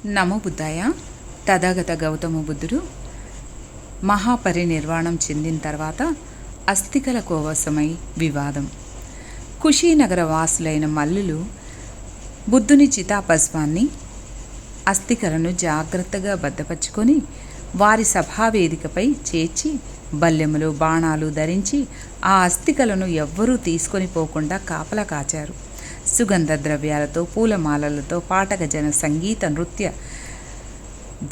నమో బుద్ధాయ. తథాగత గౌతమ బుద్ధుడు మహాపరినిర్వాణం చెందిన తర్వాత అస్థికల కోసమై వివాదం. కుషీనగర వాసులైన మల్లులు బుద్ధుని చితాభస్మాన్ని అస్థికలను జాగ్రత్తగా భద్రపరుచుకొని వారి సభావేదికపై చేర్చి బల్లెములు బాణాలు ధరించి ఆ అస్థికలను ఎవ్వరూ తీసుకొని పోకుండా కాపలా కాచారు. సుగంధ ద్రవ్యాలతో పూలమాలలతో పాటగజన సంగీత నృత్య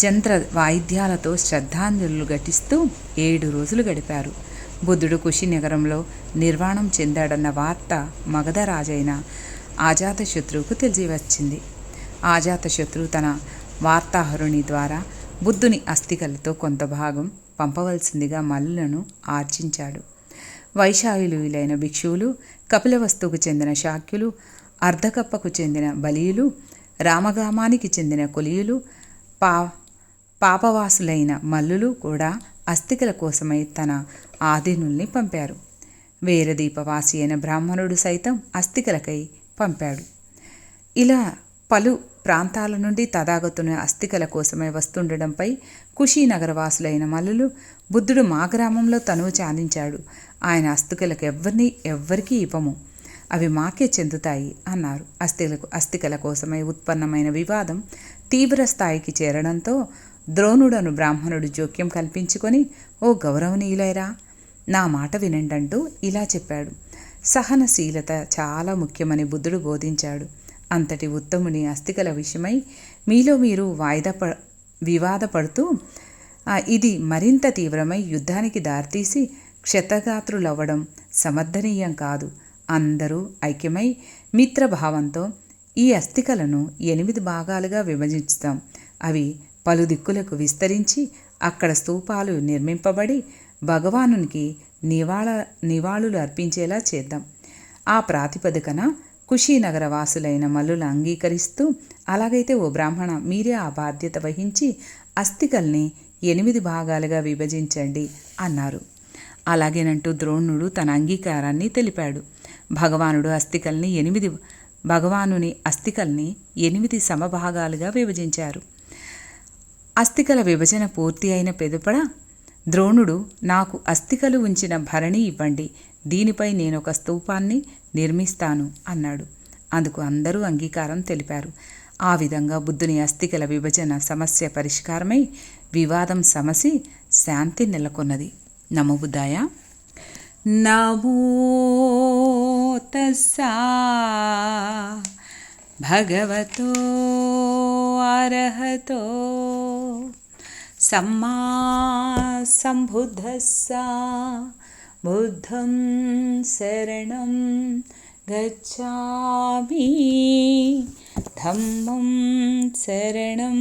జంత్ర వాయిద్యాలతో శ్రద్ధాంజలులు ఘటిస్తూ 7 రోజులు గడిపారు. బుద్ధుడు కుషినగరంలో నిర్వాణం చెందాడన్న వార్త మగధరాజైన అజాతశత్రువుకు తెలిసివచ్చింది. అజాతశత్రువు తన వార్తాహరుని ద్వారా బుద్ధుని అస్థికలతో కొంత భాగం పంపవలసిందిగా మల్లులను ఆర్జించాడు. వైశాల్యులైన భిక్షువులు, కపిలవస్తువుకు చెందిన శాక్యులు, అర్ధకప్పకు చెందిన బలీయులు, రామగామానికి చెందిన కొలియులు, పాపవాసులైన మల్లులు కూడా అస్థికల కోసమై తన ఆధీనుల్ని పంపారు. వీరదీపవాసి అయిన బ్రాహ్మణుడు సైతం అస్థికలకై పంపాడు. ఇలా పలు ప్రాంతాల నుండి తథాగతుని అస్థికల కోసమై వస్తుండడంపై కుషీనగరవాసులైన మల్లులు బుద్ధుడు మా గ్రామంలో తనువు చాలించాడు. ఆయన అస్థికలకు ఎవ్వరికీ ఇవ్వము, అవి మాకే చెందుతాయి అన్నారు. అస్థికల కోసమై ఉత్పన్నమైన వివాదం తీవ్ర స్థాయికి చేరడంతో ద్రోణుడను బ్రాహ్మణుడు జోక్యం కల్పించుకొని, ఓ గౌరవనీయులైరా, నా మాట వినండంటూ ఇలా చెప్పాడు. సహనశీలత చాలా ముఖ్యమని బుద్ధుడు బోధించాడు. అంతటి ఉత్తముని అస్థికల విషయమై మీలో మీరు వివాదపడుతూ ఇది మరింత తీవ్రమై యుద్ధానికి దారితీసి క్షతగాత్రులవ్వడం సమర్థనీయం కాదు. అందరూ ఐక్యమై మిత్రభావంతో ఈ అస్థికలను 8 భాగాలుగా విభజిస్తాం. అవి పలు దిక్కులకు విస్తరించి అక్కడ స్తూపాలు నిర్మింపబడి భగవానునికి నివాళులు అర్పించేలా చేద్దాం. ఆ ప్రాతిపదికన కుషీనగర వాసులైన మల్లులు అంగీకరిస్తూ, అలాగైతే ఓ బ్రాహ్మణ, మీరే ఆ బాధ్యత వహించి అస్థికల్ని 8 భాగాలుగా విభజించండి అన్నారు. అలాగేనంటూ ద్రోణుడు తన అంగీకారాన్ని తెలిపాడు. భగవానుని అస్థికల్ని 8 సమభాగాలుగా విభజించారు. అస్థికల విభజన పూర్తి అయిన పెదుపడ ద్రోణుడు, నాకు అస్థికలు ఉంచిన భరణి ఇవ్వండి, దీనిపై నేనొక స్తూపాన్ని నిర్మిస్తాను అన్నాడు. అందుకు అందరూ అంగీకారం తెలిపారు. ఆ విధంగా బుద్ధుని అస్థికల విభజన సమస్య పరిష్కారమై వివాదం సమసి శాంతి నెలకొన్నది. నమో బుద్ధాయ. నమో తస్సా భగవతో అర్హతో సమ్మా సంబుద్ధస్సా బుద్ధం శరణం గచ్ఛామి ధమ్మం శరణం